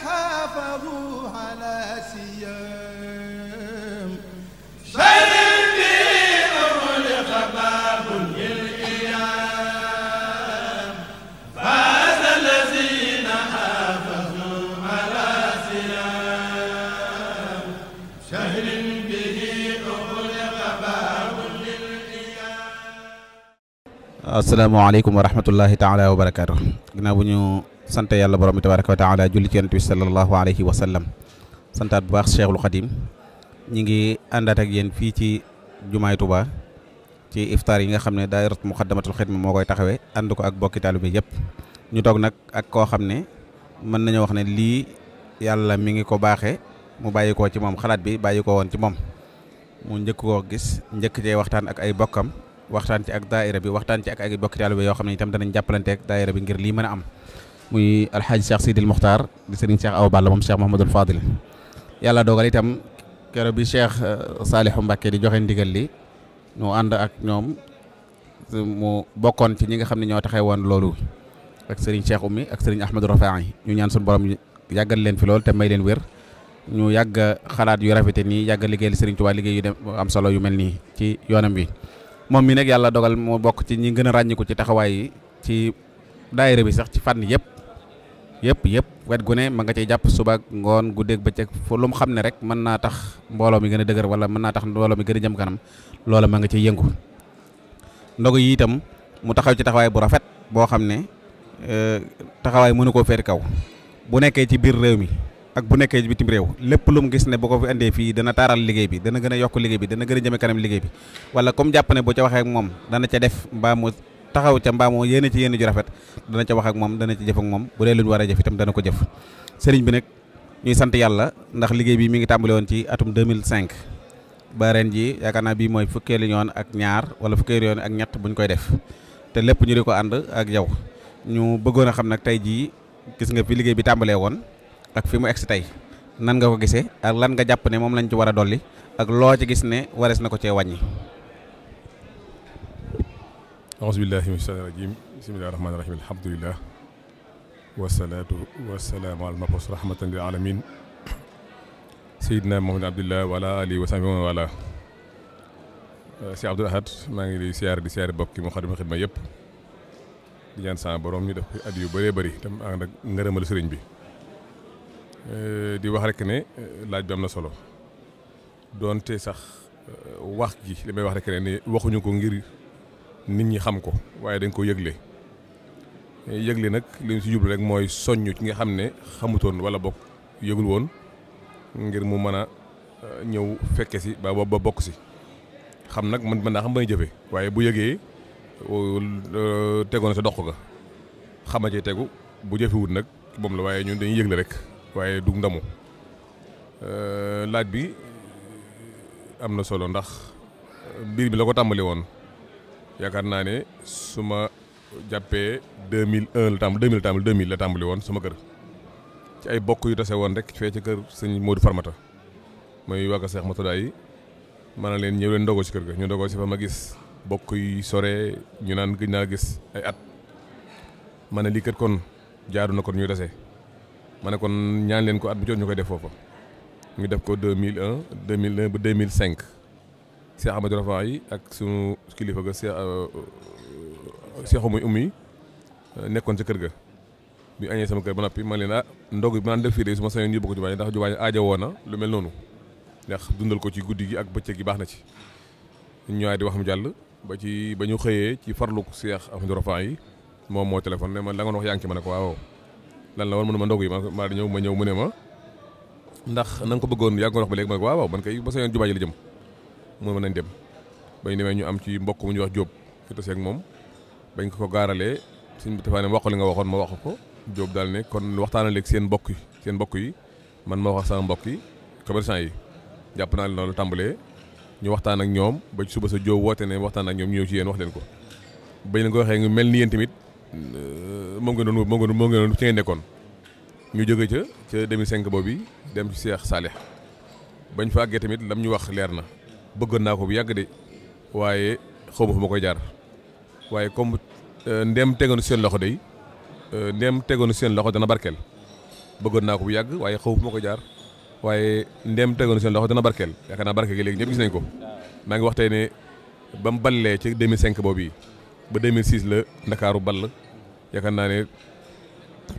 حافظوا على سيام asalaamaaleykum wa rahmatullahi taala wa barakaatu. ginnaaw bu ñu sant yàlla borom bi tabaraka wa taala julli ci yonent bi sallallahu alayhi wa sallam santaat bu baax Cheikhul Khadim ñi ngi àndaat ak yéen fii ci jumaay Tuubaa ci iftaar yi nga xam ne daayirat Muxaddamatul Xidma moo koy taxawee ànd ko ak bokki taalibe yëpp ñu toog nag ak koo xam ne mën nañoo wax ne lii yàlla mi ngi ko baaxee mu bàyyi koo ci moom xalaat bi bàyyi ko woon ci moom mu njëkk koo gis njëkk cee waxtaan ak ay bokkam waxtaan ci ak daayira bi waxtaan ci ak ay bokki taalibe yoo xam ne itam danañ jàppalante ak daayira bi ngir lii mën a am muy alxaaji Cheikh Sidil Muxtaar di sëriñ Cheikh Awa Balla moom Cheikh Mouhamadul Fadil yàlla dogal itam keroog bi Cheikh Saalihu Mbàkke di joxe ndigal li ñu ànd ak ñoom mu bokkoon ci ñi nga xam ne ñoo taxee woon loolu ak sëriñ Cheikh Oumy ak sëriñ Ahmadou Rafaay ñu ñaan suñu borom yàggal leen fi lool te may leen wér ñu yàgg xalaat yu rafete nii yàgg liggéeyal sëriñ Tuubaa liggéey yu dem am solo yu mel nii ci yoonam bi moom mi nag yàlla dogal moo bokk ci ñi gën a ràññiku ci taxawaay yi ci daayira bi sax ci fànn yëpp wet gu ne ma nga ciy jàpp suba ngoon guddeeg bëccëg fu lu mu xam ne rek mën naa tax mbooloo mi gën a dëgër wala mën naa tax mbooloo mi gën a jëm kanam loola ma nga ciy yëngu ndogu yi itam mu taxaw ci taxawaay bu rafet boo xam ne taxawaay mënu koo féeti kaw bu nekkee ci biir réew mi ak bu nekkee bitim réew lépp lu mu gis ne bu ko fi andee fii dana taaral liggéey bi dana gën a yokk liggéey bi dana gën a jëme kanam liggéey bi wala comme jàpp ne bu ca waxee ak moom dana ca def mbaa mu taxaw ca mbaa mu yéene ci yéene ju rafet dana ca wax ak moom dana ci jëf ak moom bu dee lu ñu war a jëf itam dana ko jëf sëriñ bi nag ñuy sant yàlla ndax liggéey bi mi ngi tàmbale woon ci atum 2005 ba ren ji yaakaar naa bii mooy fukkeelu yoon ak ñaar wala fukkeelu yoon ak ñett buñ koy def te lépp ñu di ko ànd ak yow ñu bëggoon a xam nag tey jii gis nga fi liggéey bi tàmbalee woon ak fi mu egsi tey nan nga ko gisee ak lan nga jàpp ne moom lañ ci war a dolli ak loo ci gis ne warees na ko cee wàññi. auzu billahi mina shaytaani rajim bismillahi rahmaani rahim alhamdulillah wasalaatu wasalaamu ala mab'uus rahmatan lil alamin sayyidina Muhammad abdillah wa ala alihi wa sahbihi wa wala si Abdul Ahad maa ngi di siyaare bokki Moukhaddamatoul Khidma yëpp di ñaan sama borom ñu def at yu bëree bëri tam ànd ak ngërëmal sëriñ bi di wax rek ne laaj bi am na solo doonte sax wax gi li may wax rek ne waxuñu ko ngir nit ñi xam ko waaye dañ ko yëgle nag li ñu si jublu rek mooy soññu ci nga xam ne xamutoon wala bokk yëgul woon ngir mu mën a ñëw fekke si ba bokk si xam nag mën naa xam ba jëfe waaye bu yëgee tegoon sa dox ga xama ci tegu bu jëfewut nag moom la waaye ñun dañuy yëgle rek waaye du ndamu laaj bi am na solo ndax mbir bi la ko tàmbali woon yaakaar naa ne su ma jàppee 2000 la tàmbali woon sama kër ci ay bokk yu tase woon rek fee ci kër sëñ Modou Farmata mooy wàgga Seex Murtada yi ma ne leen ñëw leen ndogoo ci kër ga ñu ndogoo ci fa ma gis bokk yi sore ñu naan gëj naa gis ay at ma ne lii kat kon jaadu na kon ñuy tase ma ne kon ñaan leen ko at bu jot ñu koy def foofa ñu def ko 2001 ba 2005 Cheikh Amadou Rafa yi ak sunu kilifa ga Cheikh Oumy nekkoon ca kër ga bi añee sama kër ba noppi ma leen ndog bi ma naan def fii de su ma sañoon yóbbu ko jumaa ndax jumaa aajo woon na lu mel noonu ndax dundal ko ci guddi gi ak bëccëg gi baax na ci ñëwaat di wax mu jàll ba ñu xëyee ci farlu Cheikh Amadou Rafa yi moom moo téléphone ne ma la nga wax yaa ngi ci ma ne ko waaw lan la woon mu ne ma ndog yi ma di ñëw mu ne ma ndax na nga ko bëggoon yaa ngi ko wax ba léegi ma ne ko waaw man kay ba sañoon jumaa ji la jëm mu mën nañ dem bañ demee ñu am ci mbokk mu ñuy wax Jóob ñu tase ak moom bañ ko gaaralee suñ defaane wax li nga waxoon ma wax ko Jóob daal ne kon waxtaanal léegi seen mbokk yi man ma wax sama mbokk yi commerçant yi jàpp naa leen loolu tàmbalee ñu waxtaan ak ñoom ba ci suba sa Jóob woote ne waxtaan ak ñoom ñu ñëw ci yéen wax leen ko bañ leen ko waxee mel ni yéen tamit moom ngeen doon ci ngeen nekkoon ñu jóge ca 2005 boobu dem ci Cheikh Salih bañ fa àggee tamit lam ñu wax leer na bëggoon naa ko bu yàgg de waaye xaw ma fu ma koy jaar waaye comme ndem tegoon seen loxo day ndem tegoon seen loxo dana barkeel bëggoon naa ko bu yàgg waaye xaw fu ma ko jaar waaye ndem tegoon seen loxo dana barkeel yaakaar naa barkeel gi léegi ñëpp gis nañ ko maa ngi wax tey ne ba mu ballee ci 2005 boobu yi ba 2006 la Ndakaaru ball yaakaar naa ne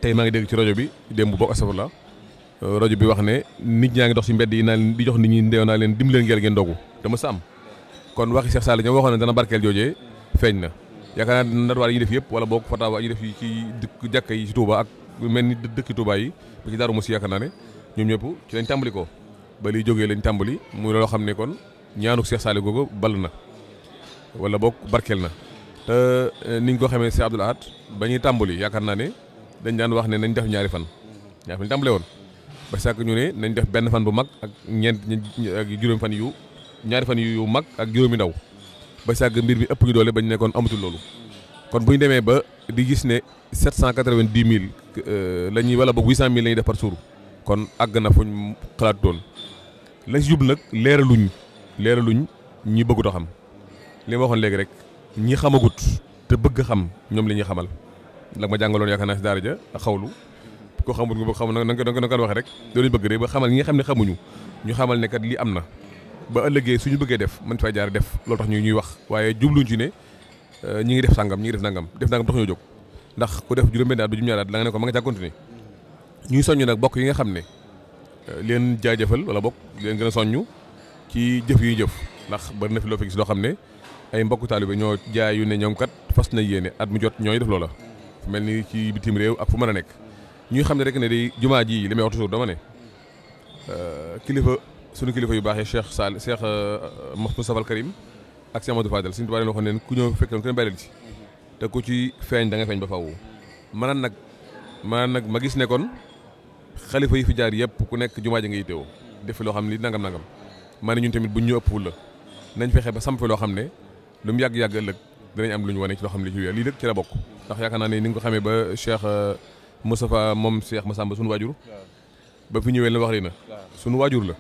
tey maa ngi dégg ci rajo bi démb bokk astafurlah rajo bi wax ne nit ñaa ngi dox ci mbedd yi naa leen di jox nit ñi ndeew naa leen dim leen ngeen dogu dama sa am kon waxi Cheikh Sall ñoo waxoon ne dana barkeel joojee feeñ na yaakaar naa natwaar yi ñu def yëpp wala boog fatawa yi ñu def yi ci dëkk jàkka yi ci Touba ak mel ni dëkki Touba yi ba ci Daaru Musi yaakaar naa ne ñoom ñëpp ci lañ tàmbali ko ba liy jógee lañ tàmbali muy loo xam ne kon ñaanu Cheikh Sall googu ball na wala boog barkeel na te niñ ko xamee Cheikh Abdoul Ahad ba ñuy tàmbali yaakaar naa ne dañ daan wax ne nañ def ñaari fan tàmbale woon ba sàkk ñu ne nañ def benn fan bu mag ak ak juróomi fan yu ñaari fan yu mag ak juróomi ndaw ba sàkk mbir bi ëpp ñu doole bañ nekkoon amatul loolu kon bu ñu demee ba di gis ne 790 000 la ñuy wala boog 800 000 la ñuy def par jour kon àgg na fuñ xalaat doon lañ si jub nag leeraluñ ñi bëggut a xam li ma waxoon léegi rek ñi xamagut te bëgg xam ñoom la ñuy xamal la ma jàngaloon yaakaar naa si daara ja ak xawlu ko xamul nga bëgg xam na nga ko waxee rek loolu ñu bëgg rek ba xamal ñi nga xam ne xamuñu ñu xamal ne kat lii am na ba ëllëgee suñu bëggee def mën fay jaar def loolu tax ñuy wax waaye jubluñ ci ne ñi ngi def sàngam ñi ngi def nangam tax ñoo jóg ndax ku def juróom-benn at ba juróom-ñaari at la nga ne ko ma nga caa continuer ñuy soññ nag bokk yi nga xam ne leen jaajëfal wala bokk leen gën a soññ ci jëf yi jëf ndax bari na fi loo fi gis loo xam ne ay mbokku taalibe ñoo jaay yu ne ñoom kat fas na yéene at mu jot ñooy def loola mel ni ci bitim réew ak fu mën a nekk ñuy xam ne rek ne day jumaa ji li may wax toujours dama ne sunu kilifa yu baax yi Cheikh Sall Cheikh Moustapha Al Karim ak Cheikh Amadou Fadel suñu tubaab leen waxoon ne ku ñëw fekk ku ne bàyyil ci te ku ci feeñ da nga feeñ ba faaw maanaam nag ma gis ne kon xalifa yi fi jaar yëpp ku nekk jumaa ji nga yittewoo def fi loo xam ne li nangam maa ne ñun tamit buñ ñu ëpp la nañ fexe ba samp fi loo xam ne lu mu yàgg-yàgg ëllëg danañ am lu ñu wane ci loo xam ne lii lépp ci la bokk ndax yaakaar naa ne ni nga ko xamee ba Cheikh Moustapha moom Cheikh Massamba suñu waajur ba fi ñëwee la wax li na suñu waajur la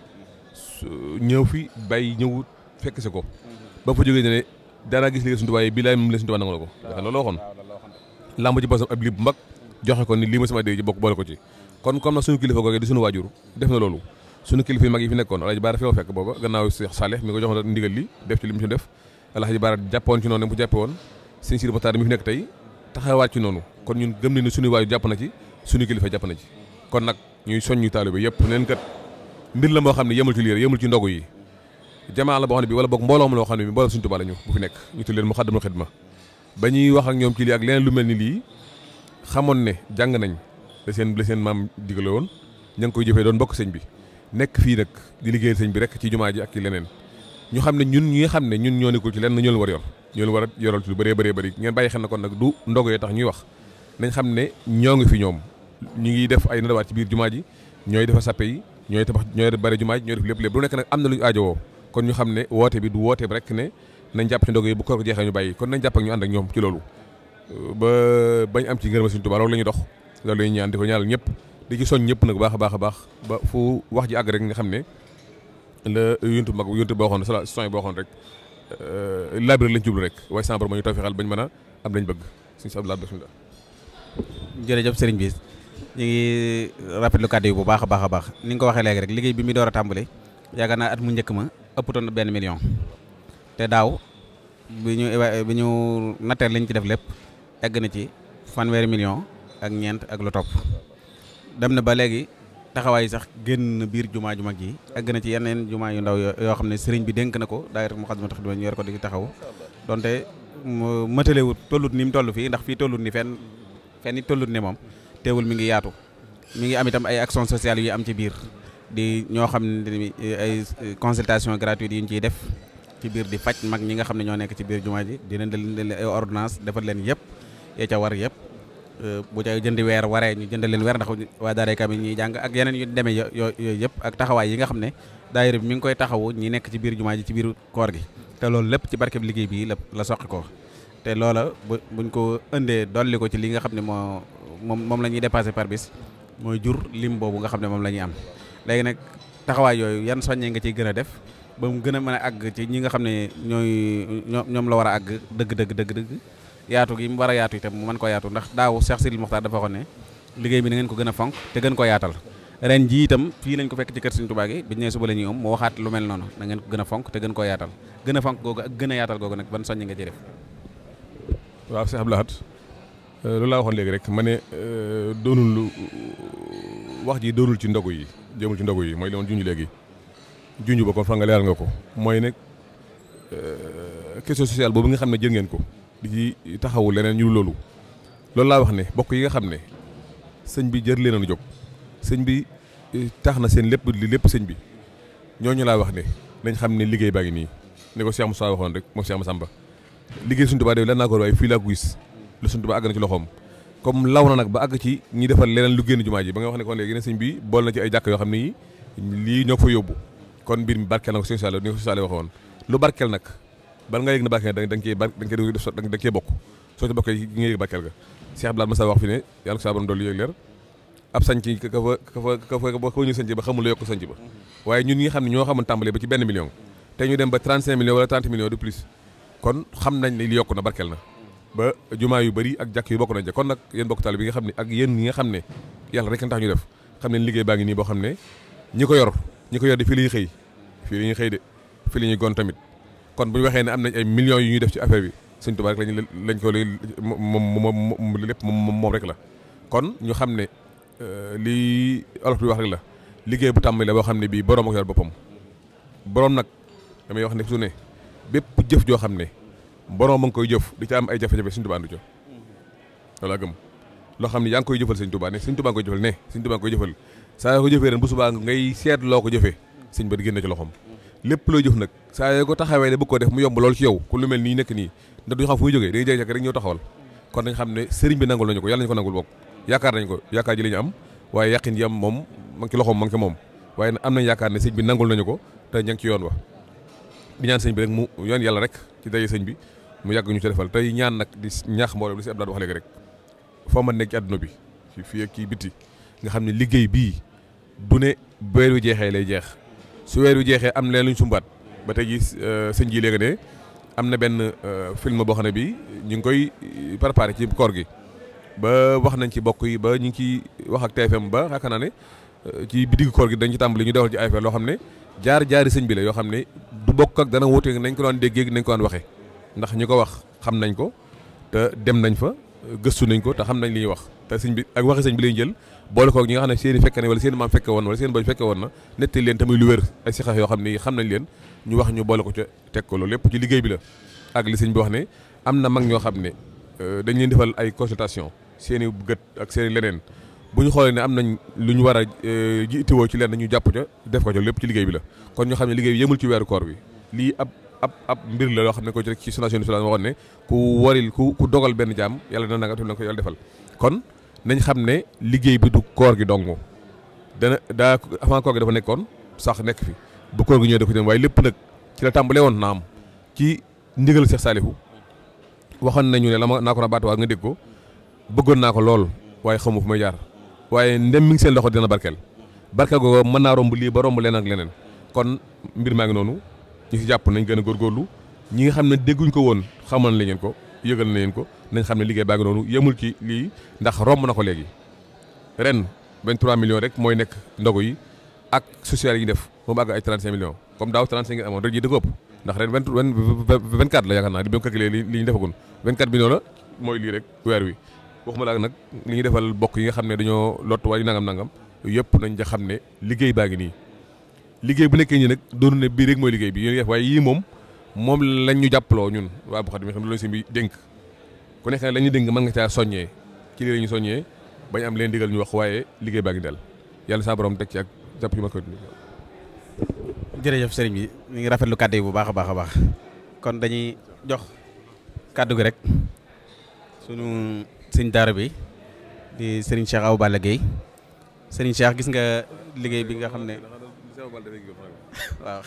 ñëw fi bàyyi ñëw fekk si ko ba fa jógee ne daanaa gis liggéey suñu tubaab yi bii laay moom la suñu tubaab nangu la ko yaakaar loolu waxoon lamb ci bosam ab lii bu mag joxe ko ni lii ma sama dee ci bokk boole ko ci kon comme nag suñu kilifa googee di suñu waajur def na loolu suñu kilifa yi mag yi fi nekkoon Alaaji Baara fi ma fekk booba gannaaw Cheikh Saleh mi ko joxoon ndigal li def ci li mu ci def Alaaji Baara jàppoon ci noonu ne mu jàppe woon sëñ Sidi Mokhtar mi fi nekk tey taxawaat ci noonu kon ñun gëm nañ ne suñu waajur jàpp na ci suñu kilifa jàpp na ci kon nag ñuy soññu taalibe yëpp neen kat mbir la moo xam ne yemul ci liir yemul ci ndogu yi jamaa la boo xam ne bi wala boog mbooloo moo xam ne bi mbooloo suñu Tuubaa la ñu bu fi nekk ñu tudd leen Muxaddamatul Xidma ba ñuy wax ak ñoom ci lii ak leneen lu mel ni lii xamoon ne jàng nañ la seen maam digale woon ña ngi koy jëfee doon bokk sëñ bi nekk fii nag di liggéeyal sëñ bi rek ci jumaa ji ak ci leneen ñu xam ne ñun ñi nga xam ne ñun ñoo nekkul ci lenn ñoo leen war yor ñoo leen war a yoral ci lu bëree bëri ngeen bàyyi xel na kon nag du ndogo yee tax ñuy wax nañ xam ne ñoo ngi fi ñoom ñu ngi def ay nadawaat ci biir jumaa ji ñooy defa sappe yi ñooy tabax ñooy bari jumaa ji ñooy def lépp lu nekk nag am na lu ñu aajowoo kon ñu xam ne woote bi du woote bi rek ne nañ jàpp ci ndogo yi bu koor ko jeexee ñu bàyyi kon nañ jàpp ak ñu ànd ak ñoom ci loolu ba bañ am ci ngërëm Sëriñ Tuubaa loolu la ñuy dox loolu la ñuy ñaan di ko ñaanal ñëpp di ci soñ ñëpp nag baax a baax ba fu wax ji àgg rek nga xam ne la yuntu boo xoon sala soñ boo xoon rek labir lañ jublu rek waaye sambar ma ñu tawfeexal bañ mën a am lañ bëgg suñu sabla bismillah jërëjëf sëriñ bi ñu ngi rafetlu kàddu yi bu baax a baax ni nga ko waxee léegi rek liggéey bi mi door a tàmbali yaakaar naa at mu njëkk ma ëpputoon na 1 million te daaw bi ñu nattee liñ ci def lépp egg na ci fanweeri million ak ñeent ak lu topp dem na ba léegi taxawaay sax génn biir jumaa ju mag ji egg na ci yeneen jumaa yu ndaw yoo xam ne sëriñ bi dénk na ko daayira Moukhaddamatoul Khidma ñu yor ko di taxaw donte mëtalewut tollut ni mu toll fii ndax fii tollut ni fenn it tollut ni moom teewul mi ngi yaatu mi ngi am itam ay action sociale yu am ci biir di ñoo xam ne ay consultation gratuite yi ñu ciy def ci biir di faj mag ñi nga xam ne ñoo nekk ci biir jumaa ji dina leen ay ordonnance defal leen yëpp yee ca war yëpp bu ca jëndi weer waree ñu jënd leen weer ndax waa daara kamil ñuy jàng ak yeneen yu demee yooyu yëpp ak taxawaay yi nga xam ne daayira bi mi ngi koy taxawu ñi nekk ci biir jumaa ji ci biir koor gi te loolu lépp ci barkeb liggéey bii la soqi ko te loola buñ ko indee dolli ko ci li nga xam ne moom la ñuy dépassé par bis mooy jur lim boobu nga xam ne moom la ñuy am léegi nag taxawaay yooyu yan soññee nga ciy gën a def ba mu gën a mën a àgg ci ñi nga xam ne ñoom la war a àgg dëgg yaatu gi mu war a yaatu itam mu mën koo yaatu ndax daaw Cheikh Sidil Mokhtar dafa waxoon ne liggéey bi na ngeen ko gën a fonk te gën ko yaatal ren ji itam fii lañ ko fekk ci kër Sëriñ Tuubaa gi biñ ne suba la ñuy mu waxaat lu mel noonu na ngeen ko gën a fonk te gën koo yaatal gën a fonk googu ak gën a yaatal googu nag ban soññ nga ci def. waaw Cheikh Abdou Lahad loolu laa waxoon léegi rek ma ne doonul wax ji doonul ci ndogu yi jëmul ci ndogu yi mooy li ma junj léegi junj ba kon fa nga leeral nga ko mooy ne question sociale boobu nga xam ne jël ngeen ko di ci taxawu leneen ñu loolu laa wax ne bokk yi nga xam ne sëñ bi jër leen a jóg sëñ bi tax na seen lépp li lépp sëñ bi ñooñu laa wax ne nañ xam ne liggéey baa ngi nii ne ko Cheikh Moussa waxoon rek moom Cheikh Massamba liggéey Sëñ Tuubaa de lan naa ko waaye fii laa ko gis lu Sëñ Tuubaa àgg na ci loxoom comme law na nag ba àgg ci ñi defal leneen lu génn jumaa ji ba nga wax ne kon léegi ne sëñ bi bool na ci ay jàkk yoo xam ne lii ñoo ko fa yóbbu kon mbir mi barkeel na ko Sëñ Saliou ni ko Sëñ Saliou waxoon lu barkeel nag bal nga yëg na barkeel da nga cee bokk soo ci bokkee nga yëg barkeel ga Cheikh Abdoulaye Massa wax fi ne yàlla ko saa borom dolli yëg leer ab sanc ka fa ñu sanc ba xamul la yokk sanc ba waaye ñun ñi nga xam ne ñoo xamoon tàmbalee ba ci 1 million te ñu dem ba 35 millions wala 30 millions de plus kon xam nañ ne li yokk na barkeel na ba jumaa yu bëri ak jàkk yu bokk nañ ca kon nag yéen bokk taal bi nga xam ne ak yéen ñi nga xam ne yàlla rek la tax ñu def xam ne liggéey baa ngi nii boo xam ne ñi ko yor de fii la ñuy xëy de fii la ñuy gon tamit kon bu ñu waxee ne am nañ ay millions yu ñuy def ci affaire bi Sëñ Tuubaa rek lañ ko moom lépp moom rek la kon ñu xam ne lii olof bi wax rek la liggéey bu tàmbali la boo xam ne bii borom ak yor boppam borom nag damay wax ne su ne bépp jëf joo xam ne borom ma ngi koy jëf di ca am ay jafe-jafe Sëñ Tuubaa andu ca loolu gëm loo xam ne yaa ngi koy jëfal Sëñ Tuubaa ne Sëñ Tuubaa nga koy jëfal ne Sëñ Tuubaa nga koy jëfal saa yoo ko jëfee ren bu subaa ngay seet loo ko jëfee sëñ ba di génn ci loxoom lépp looy jëf nag saa yoo ko taxawee ne bëgg ko def mu yomb lool ci yow ku lu mel nii nekk nii ndax duñu xam fu muy jógee da ngay jékki-jékki rek ñëw taxawal kon dañ xam ne sëriñ bi nangul nañu ko yàlla nañu ko nangul bokk yaakaar nañ ko yaakaar ji la ñu am waaye yàqin ji am moom ma ngi ci loxoom ma ngi ci moom waaye am nañ yaakaar ne sëñ bi nangul nañu ko te ña ngi ci yoon wa di ñaan sëñ bi rek mu yoon yàlla rek ci daje sëñ bi mu yàgg ñu ci defal tey ñaan nag di ñaax mbooloo li si Abdoulaye wax léegi rek foo mën nekk ci àdduna bi ci fii ak kii bitti nga xam ne liggéey bii du ne weer wi jeexee lay jeex su weer wi jeexee am leen luñ sumbaat ba tey jii sëñ ji léegi ne am na benn film boo xam ne bii ñu ngi koy préparé ci koor gi ba wax nañ ci bokk yi ba ñu ngi ciy wax ak TFM ba yaakaar naa ne ci bidig koor gi dañ ci tàmbali ñu defal ci ay affaire loo xam ne jaari sëñ bi la yoo xam ne du bokk ak dana wuute nañ ko doon déggee nañ ko doon waxee ndax ñi ko wax xam nañ ko te dem nañ fa gëstu nañ ko te xam nañ li ñuy wax te sëñ bi ak waxi sëñ bi lay jël boole koog ñi nga xam ne seen i fekke ne wala seen maam fekke woon wala seen bañ fekke woon na nettali leen tamit lu wér ay sixax yoo xam ne xam nañ leen ñu wax ñu boole ko ca teg ko loolu lépp ci liggéey bi la ak li sëñ bi wax ne am na mag ñoo xam ne dañ leen defal ay consultation seen i gët ak seen i leneen bu ñu xoolee ne am nañ lu ñu war a jiitewoo ci leen ñu jàpp ca def ko ca lépp ci liggéey bi la kon ñu xam ne liggéey bi yëmul ci weeru koor bi lii ab mbir la loo xam ne ko ci sunna Yonent bi waxoon ne ku dogal benn jaam yàlla dana nanga na ko yàlla defal kon nañ xam ne liggéey bi du koor gi dong daa avant koor gi dafa nekkoon sax nekk fi bu koor gi ñëwee da ko dem waaye lépp nag ci la tàmbalee woon naam ci ndigal Cheikh Saliou waxoon nañu ne la ma naa ko na baatuwaat nga dégg ko bëggoon naa ko lool waaye xamu fu may jaar waaye ndem mi ngi seen loxo dina barkeel googu mën naa romb lii ba romb leen ak leneen kon mbir maa ngi noonu ñu si jàpp nañ gën a góorgóorlu ñi nga xam ne dégguñ ko woon xamal na leen ko yëgal na leen ko nañ xam ne liggéey baa ngi noonu yemul ci lii ndax romb na ko léegi ren 23 millions rek mooy nekk ndogu yi ak social yi ñu def moom àgg ay 35 millions comme daaw 35 ngeen amoon rek ji da ko ëpp ndax ren 24 la yaakaar naa di ba mu calculé li ñu defagun 24 millions la mooy lii rek weer wi waxuma la ak nag li ñuy defal bokk yi nga xam ne dañoo lott waaye nangam yëpp nañ ja xam ne liggéey baa ngi nii liggéey bu nekkee ñi nag doonu ne bii rek mooy liggéey bi yéen waaye yii moom lañ ñu jàppaloo ñun waa bu xam ne xam ne loolu sëñ bi dénk ku nekk nag la ñuy dénk mën nga caa soññee ci lii la ñu soññee bañ am leen digal ñu wax waaye liggéey baa ngi del yàlla sa borom teg ci ak jàpp yu ma ko jërëjëf sëriñ bi ñu ngi rafetlu kàddu yi bu baax a baax a baax kon dañuy jox kàddu gi rek sunu sëñ daara bi di sëriñ Cheikh Awa Balla Gueye sëriñ Cheikh gis nga liggéey bi nga xam ne waaw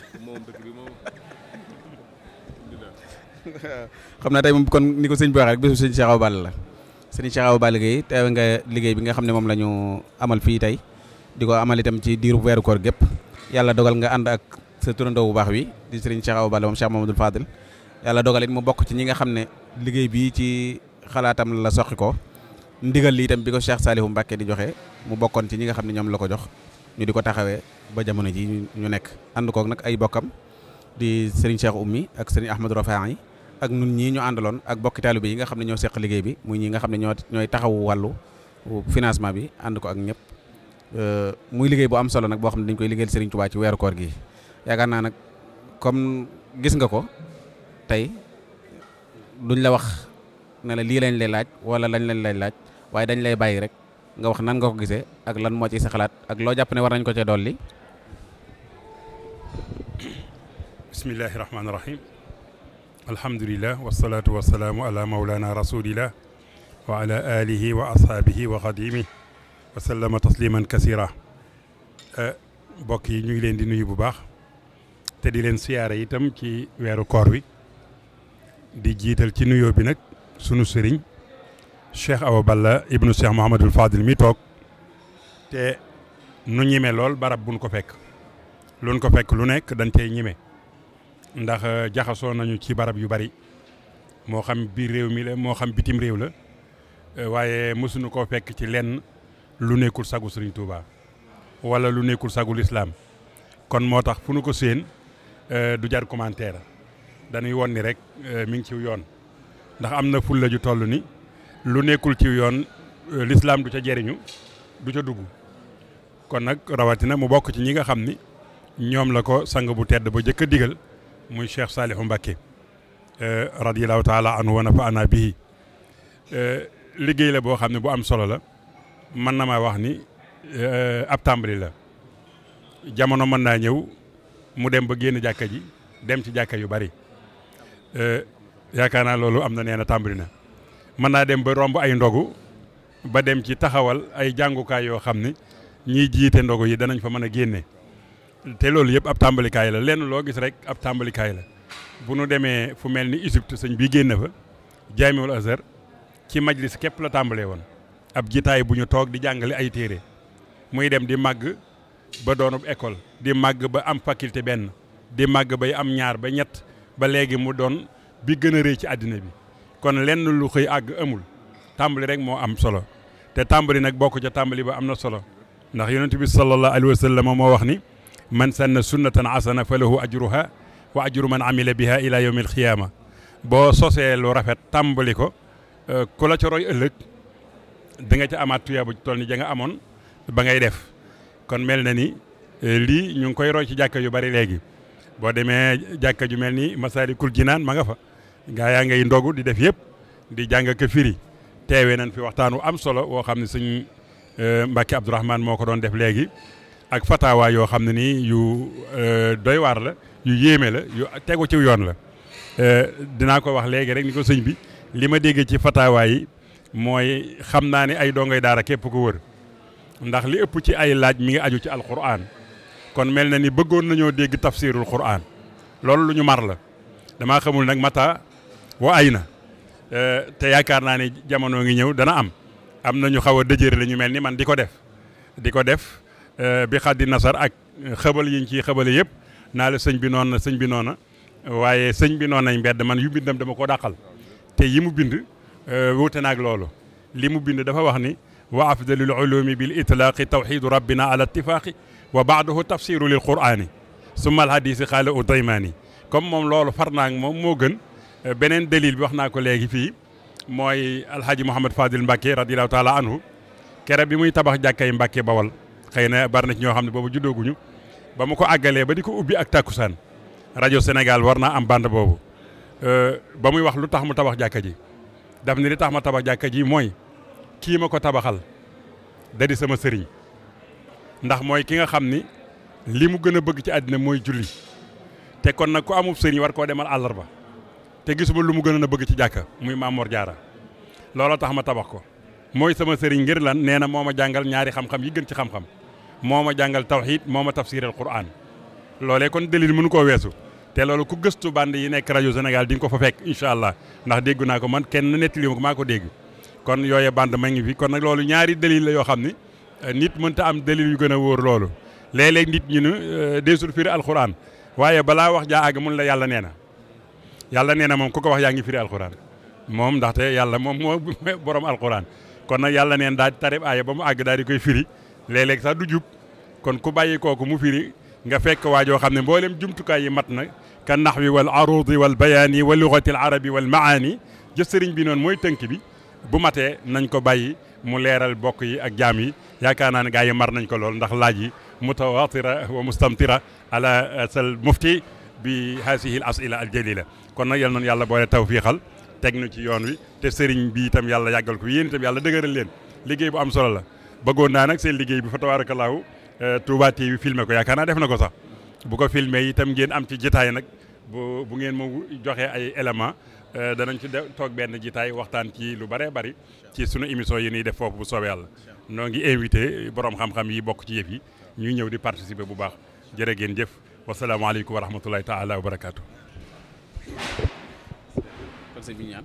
xam naa tey moom kon ni ko sëñ bi waxee rek bésu sëñ Cheikh Awa Balla la sëriñ Cheikh Awa Balla Gueye teewe nga liggéey bi nga xam ne moom la ñu amal fii tey di ko amal itam ci diiru weeru koor gépp yàlla dogal nga ànd ak sa turandoo bu baax wi di sëriñ Cheikh Awa Balla moom Cheikh Mamadou Fadil yàlla dogal it mu bokk ci ñi nga xam ne liggéey bii ci xalaatam la soqi ko ndigal li itam bi ko Cheikh Saliou Mbacké di joxe mu bokkoon ci ñi nga xam ne ñoom la ko jox ñu di ko taxawee ba jamono ji ñu nekk ànd kook nag ay bokkam di Serigne Cheikh Oumy ak Serigne Ahmadou Rafaay yi ak nun ñii ñu àndaloon ak bokki taalibe yi nga xam ne ñoo seq liggéey bi muy ñi nga xam ne ñooy taxawu wàllu financement bi ànd ko ak ñëpp muy liggéey bu am solo nag boo xam ne dañ koy liggéeyal Serigne Touba ci weeru koor gi yaakaar naa nag comme gis nga ko tey duñ la wax ne la lii lañ lay laaj wala lañ lay laaj waaye dañ lay bàyyi rek nga wax nan nga ko gisee ak lan moo ci sa xalaat ak loo jàpp ne war nañ ko cee dolli. bismillahi rahmaani rahim alhamdulillah wasalaatu wasalaamu ala maulana rasulillah wa ala alihi wa ashaabihi wa xadimih wa sallama tasliman kasira mbokk yi ñu ngi leen di nuyu bu baax te di leen siyaare itam ci weeru koor wi di jiital ci nuyoo bi nag sunu sëriñ Cheikh Awa Balla ibnu Cheikh Mouhamadul Fadil mi toog te nu ñime lool barab buñ ko fekk luñ ko fekk lu nekk dañ tey ñime ndax jaxasoo nañu ci barab yu bari moo xam biir réew mi la moo xam bitim réew la waaye mësuñu koo fekk ci lenn lu nekkul sagu Sëriñ Tuuba wala lu nekkul sagu lislaam kon moo tax fu nu ko séen du jar commentaire dañuy won ni rek mi ngi ciw yoon ndax am na fulla ju toll ni lu nekkul ci yoon lislaam du ca jeriñu du ca dugg kon nag rawatina mu bokk ci ñi nga xam ni ñoom la ko sang bu tedd ba jëkk a digal muy Cheikh Saliou Mbacké radiyallahu taala anhu wa nafa'ana bihi liggéey la boo xam ne bu am solo la mën na maa wax ni ab tàmbali la jamono mën naa ñëw mu dem ba génn jàkka ji dem ci jàkka yu bari yaakaar naa loolu am na nee na tàmbali na mën naa dem ba romb ay ndogu ba dem ci taxawal ay jàngukaay yoo xam ne ñiy jiite ndogu yi danañ fa mën a génne te loolu yëpp ab tàmbalikaay la lenn loo gis rek ab tàmbalikaay la bu nu demee fu mel ni Égypte sëñ bi génn fa Jaamiul Azhar ci majlis képp la tàmbalee woon ab jitaay bu ñu toog di jàngale ay téere muy dem di màgg ba doonub école di màgg ba am faculté benn di màgg bay am ñaar ba ñett ba léegi mu doon bi gën a rëy ci àddina bi kon lenn lu xëy àgg amul tàmbali rek moo am solo te tàmbali nag bokk ca tàmbali ba am na solo ndax yonent bi sallallahu alayhi wa sallam moo wax ni man sanna sunnatan hasana fa lahu ajruha wa ajru man amila biha ila yawmi alxiyaama boo sosee lu rafet tàmbali ko ku la ca roy ëllëg da nga ca amaat tuyaa bu toll ni ja nga amoon ba ngay def kon mel na ni lii ñu ngi koy roy ci jàkka yu bari léegi boo demee jàkka ju mel ni Masaalikul Jinaan ma nga fa gaa yaa ngay ndogu di def yëpp di jàng ka firi teewee nañ fi waxtaanu am solo woo xam ne sëñ Mbacke Abdourahmane moo ko doon def léegi ak fatawa yoo xam ne nii yu doy waar la yu yéeme la yu tegu ci yoon la dinaa ko wax léegi rek ni ko sëñ bi li ma déggee ci fatawa yi mooy xam naa ne ay dongay daara képp ko wër ndax li ëpp ci ay laaj mi ngi aju ci alquran kon mel na ni bëggoon nañoo dégg tafsirul quran loolu lu ñu mar la damaa xamul nag mata wa ay na te yaakaar naa ne jamono ngi ñëw dana am na ñu xaw a dëjëre la ñu mel ni man di ko def bi xaddi nasar ak xëbal yiñ ciy xëbale yëpp naa la sëñ bi noonu na sëñ bi noona waaye sëñ bi noonu nañ mbedd man yu bindam dama ko dàqal te yi mu bind wuute naag loolu li mu bind dafa wax ni wa afdalul ulumi bil itlaaqi tawxidu rabbina ala ittifaaqi wa baaduhu tafsiru lil qur'ani summa al hadisi xaala u daymaani comme moom loolu far naag moom moo gën beneen dalil bi wax naa ko léegi fii mooy alhaji Mouhamad Fadil Mbacké radiallahu taala anhu kere bi muy tabax jàkkay Mbacké Bawal xëy na bari na ci ñoo xam ne boobu juddooguñu ba mu ko àggalee ba di ko ubbi ak takkusaan rajo Sénégal war naa am bande boobu ba muy wax lu tax mu tabax jàkka ji daf ni li tax ma tabax jàkka ji mooy kii ma ko tabaxal da di sama sëriñ ndax mooy ki nga xam ni li mu gën a bëgg ci àddina mooy julli te kon nag ku amub sëriñ war koo demal àllarba te gisuma lu mu gën a bëgg ci jàkka muy Maam Mor Jaara looloo tax ma tabax ko mooy sama sëriñ ngir lan nee na moo ma jàngal ñaari xam-xam yi gën ci xam-xam moo ma jàngal tawxiid moo ma tafsiral Qur'an loolee kon dalil mënu koo weesu te loolu ku gëstu band yi nekk rajo Sénégal di nga ko fa fekk incha allah ndax déggu naa ko man kenn nettali ma ko maa ko dégg kon yooye band ma ngi fi kon nag loolu ñaari dalil la yoo xam ni nit mënta am dalil yu gën a wóor loolu léeg-léeg nit ñu ne deesul firi alquran waaye balaa wax jaa àgg mun la yàlla nee na moom ku ko wax yaa ngi firi alquran moom ndaxte yàlla moom moo borom alquran kon nag yàlla neen daal di tarib aaya ba mu àgg daal di koy firi léeg-léeg sax du jub kon ku bàyyi kooku mu firi nga fekk waajoo xam ne mboolem jumtukaay yi mat na ka naxwi wal arudi wal bayaani wa lugati al arabi wal maani jëf sëriñ bi noonu mooy tënk bi bu matee nañ ko bàyyi mu leeral bokk yi ak jaam yi yaakaar naa ne gaa yi mar nañ ko lool ndax laaj yi mutawatira wa mustamtira ala sal mufti bi hasihi al asila al jalila kon nag yal nañu yàlla boole tawfiixal teg nu ci yoon wi te sëriñ bi itam yàlla yàggal ko yéen itam yàlla dëgëral leen liggéey bu am solo la bëggoon naa nag seen liggéey bi fa tabaarakallaahu Touba TV filmé ko yaakaar naa def na ko sax bu ko filmé itam ngeen am ci jitaay nag bu ngeen ma joxee ay éléments danañ ci toog benn jitaay waxtaan ci lu bëree bëri ci sunu émission yi ñuy def foofu bu soobee yàlla noo ngi invité borom xam-xam yi bokk ci yëf yi ñuy ñëw di participer bu baax jërë ngeen jëf wasalaamaaleykum wa rahmatulahi taala wa barakaatu. kon sëñ bi ñaan.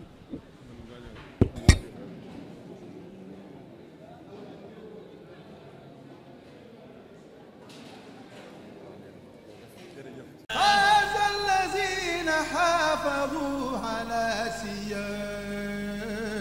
حافظوا على سيادة